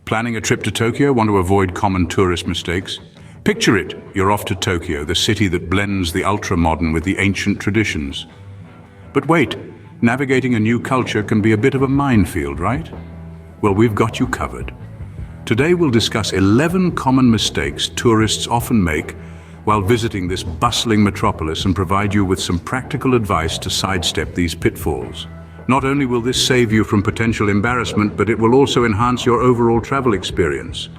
Planning a trip to Tokyo? Want to avoid common tourist mistakes? Picture it, you're off to Tokyo, the city that blends the ultra-modern with the ancient traditions. But wait, navigating a new culture can be a bit of a minefield, right? Well, we've got you covered. Today we'll discuss 11 common mistakes tourists often make while visiting this bustling metropolis and provide you with some practical advice to sidestep these pitfalls. Not only will this save you from potential embarrassment, but it will also enhance your overall travel experience.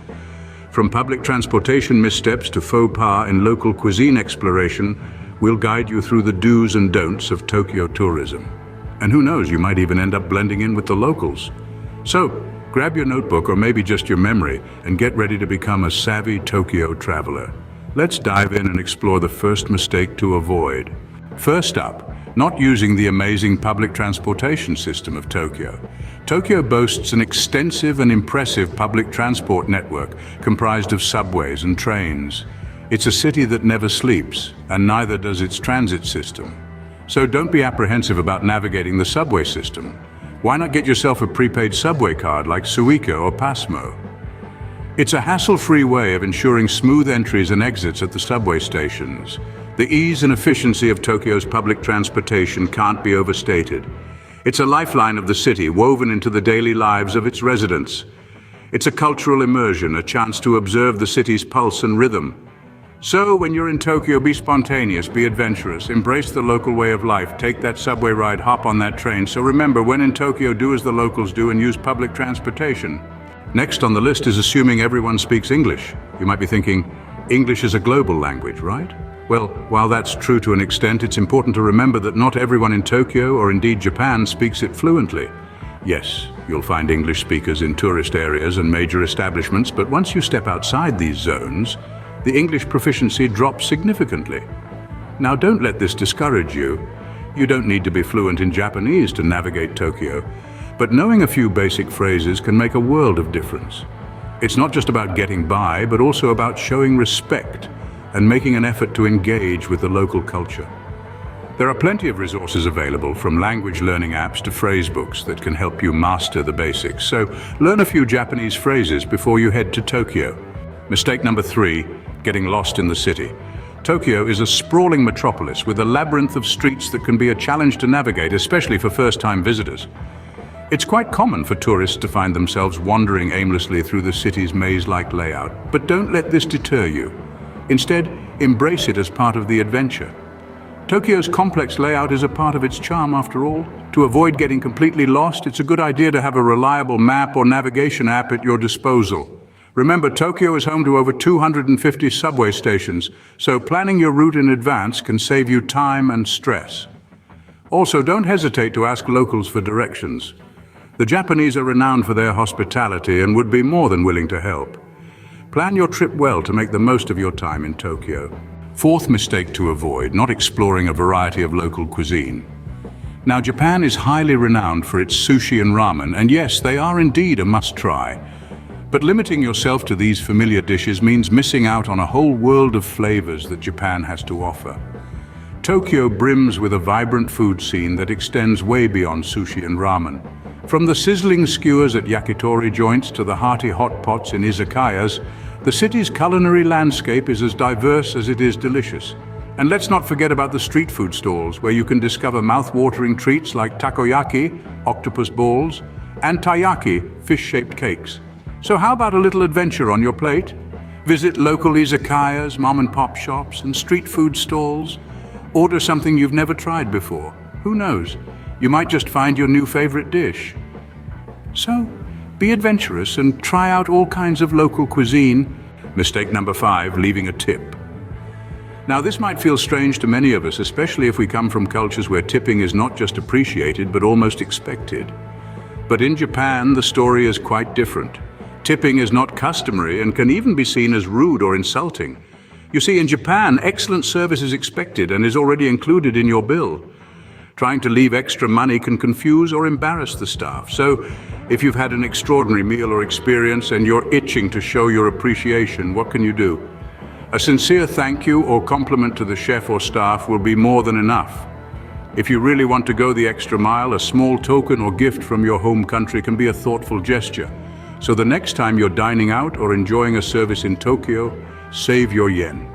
From public transportation missteps to faux pas in local cuisine exploration, we'll guide you through the do's and don'ts of Tokyo tourism. And who knows, you might even end up blending in with the locals. So, grab your notebook or maybe just your memory and get ready to become a savvy Tokyo traveler. Let's dive in and explore the first mistake to avoid. First up, not using the amazing public transportation system of Tokyo. Tokyo boasts an extensive and impressive public transport network comprised of subways and trains. It's a city that never sleeps, and neither does its transit system. So don't be apprehensive about navigating the subway system. Why not get yourself a prepaid subway card like Suica or Passmo? It's a hassle-free way of ensuring smooth entries and exits at the subway stations. The ease and efficiency of Tokyo's public transportation can't be overstated. It's a lifeline of the city, woven into the daily lives of its residents. It's a cultural immersion, a chance to observe the city's pulse and rhythm. So, when you're in Tokyo, be spontaneous, be adventurous, embrace the local way of life, take that subway ride, hop on that train. So remember, when in Tokyo, do as the locals do and use public transportation. Next on the list is assuming everyone speaks English. You might be thinking, English is a global language, right? Well, while that's true to an extent, it's important to remember that not everyone in Tokyo, or indeed Japan, speaks it fluently. Yes, you'll find English speakers in tourist areas and major establishments, but once you step outside these zones, the English proficiency drops significantly. Now, don't let this discourage you. You don't need to be fluent in Japanese to navigate Tokyo, but knowing a few basic phrases can make a world of difference. It's not just about getting by, but also about showing respect and making an effort to engage with the local culture. There are plenty of resources available, from language learning apps to phrase books that can help you master the basics. So learn a few Japanese phrases before you head to Tokyo. Mistake number 3, getting lost in the city. Tokyo is a sprawling metropolis with a labyrinth of streets that can be a challenge to navigate, especially for first-time visitors. It's quite common for tourists to find themselves wandering aimlessly through the city's maze-like layout, but don't let this deter you. Instead, embrace it as part of the adventure. Tokyo's complex layout is a part of its charm after all. To avoid getting completely lost, it's a good idea to have a reliable map or navigation app at your disposal. Remember, Tokyo is home to over 250 subway stations, so planning your route in advance can save you time and stress. Also, don't hesitate to ask locals for directions. The Japanese are renowned for their hospitality and would be more than willing to help. Plan your trip well to make the most of your time in Tokyo. Fourth mistake to avoid, not exploring a variety of local cuisine. Now, Japan is highly renowned for its sushi and ramen, and yes, they are indeed a must-try. But limiting yourself to these familiar dishes means missing out on a whole world of flavors that Japan has to offer. Tokyo brims with a vibrant food scene that extends way beyond sushi and ramen. From the sizzling skewers at yakitori joints to the hearty hot pots in izakayas, the city's culinary landscape is as diverse as it is delicious. And let's not forget about the street food stalls, where you can discover mouth-watering treats like takoyaki, octopus balls, and taiyaki, fish-shaped cakes. So how about a little adventure on your plate? Visit local izakayas, mom-and-pop shops, and street food stalls. Order something you've never tried before. Who knows? You might just find your new favorite dish. So, be adventurous and try out all kinds of local cuisine. Mistake number 5, leaving a tip. Now, this might feel strange to many of us, especially if we come from cultures where tipping is not just appreciated, but almost expected. But in Japan, the story is quite different. Tipping is not customary and can even be seen as rude or insulting. You see, in Japan, excellent service is expected and is already included in your bill. Trying to leave extra money can confuse or embarrass the staff. So, if you've had an extraordinary meal or experience and you're itching to show your appreciation, what can you do? A sincere thank you or compliment to the chef or staff will be more than enough. If you really want to go the extra mile, a small token or gift from your home country can be a thoughtful gesture. So the next time you're dining out or enjoying a service in Tokyo, save your yen.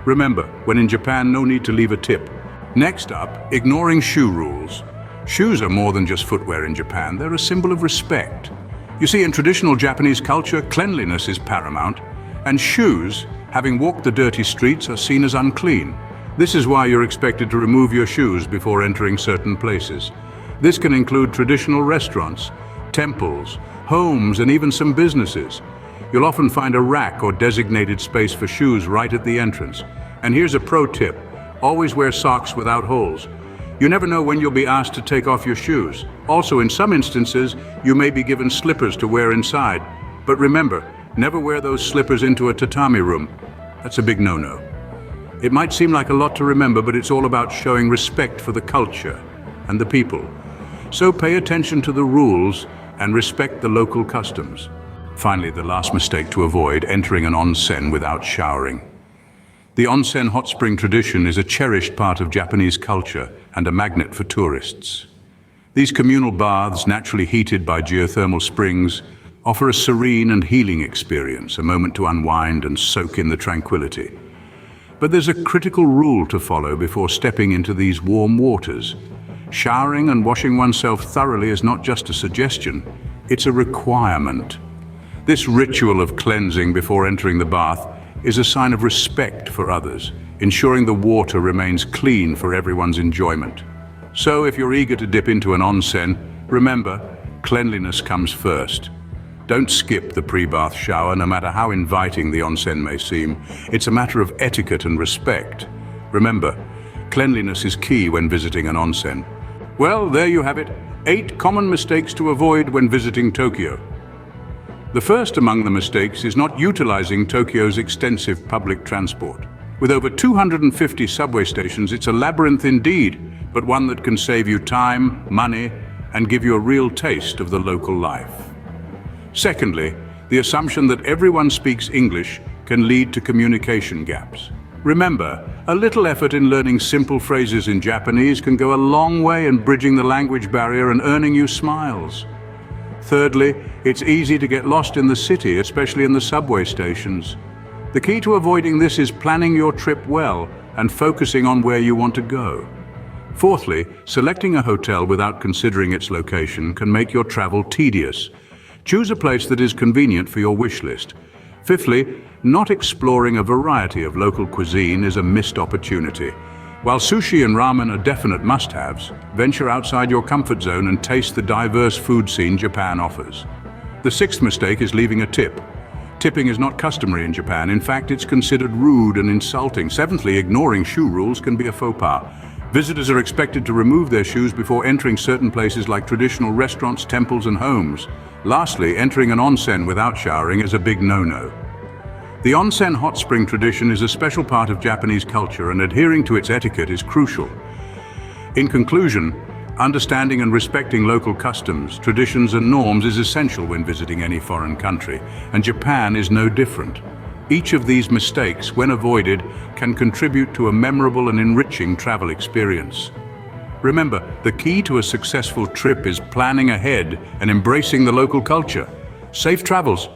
Remember, when in Japan, no need to leave a tip. Next up, ignoring shoe rules. Shoes are more than just footwear in Japan, they're a symbol of respect. You see, in traditional Japanese culture, cleanliness is paramount, and shoes, having walked the dirty streets, are seen as unclean. This is why you're expected to remove your shoes before entering certain places. This can include traditional restaurants, temples, homes, and even some businesses. You'll often find a rack or designated space for shoes right at the entrance. And here's a pro tip: always wear socks without holes. You never know when you'll be asked to take off your shoes. Also, in some instances, you may be given slippers to wear inside. But remember, never wear those slippers into a tatami room. That's a big no-no. It might seem like a lot to remember, but it's all about showing respect for the culture and the people. So pay attention to the rules and respect the local customs. Finally, the last mistake to avoid: entering an onsen without showering. The onsen hot spring tradition is a cherished part of Japanese culture and a magnet for tourists. These communal baths, naturally heated by geothermal springs, offer a serene and healing experience, a moment to unwind and soak in the tranquility. But there's a critical rule to follow before stepping into these warm waters. Showering and washing oneself thoroughly is not just a suggestion, it's a requirement. This ritual of cleansing before entering the bath is a sign of respect for others, ensuring the water remains clean for everyone's enjoyment. So if you're eager to dip into an onsen, remember, cleanliness comes first. Don't skip the pre-bath shower, no matter how inviting the onsen may seem. It's a matter of etiquette and respect. Remember, cleanliness is key when visiting an onsen. Well, there you have it, 8 common mistakes to avoid when visiting Tokyo. The first among the mistakes is not utilizing Tokyo's extensive public transport. With over 250 subway stations, it's a labyrinth indeed, but one that can save you time, money, and give you a real taste of the local life. Secondly, the assumption that everyone speaks English can lead to communication gaps. Remember, a little effort in learning simple phrases in Japanese can go a long way in bridging the language barrier and earning you smiles. Thirdly, it's easy to get lost in the city, especially in the subway stations. The key to avoiding this is planning your trip well and focusing on where you want to go. Fourthly, selecting a hotel without considering its location can make your travel tedious. Choose a place that is convenient for your wish list. Fifthly, not exploring a variety of local cuisine is a missed opportunity. While sushi and ramen are definite must-haves, venture outside your comfort zone and taste the diverse food scene Japan offers. The sixth mistake is leaving a tip. Tipping is not customary in Japan. In fact, it's considered rude and insulting. Seventhly, ignoring shoe rules can be a faux pas. Visitors are expected to remove their shoes before entering certain places like traditional restaurants, temples, and homes. Lastly, entering an onsen without showering is a big no-no. The onsen hot spring tradition is a special part of Japanese culture, and adhering to its etiquette is crucial. In conclusion, understanding and respecting local customs, traditions, and norms is essential when visiting any foreign country, and Japan is no different. Each of these mistakes, when avoided, can contribute to a memorable and enriching travel experience. Remember, the key to a successful trip is planning ahead and embracing the local culture. Safe travels!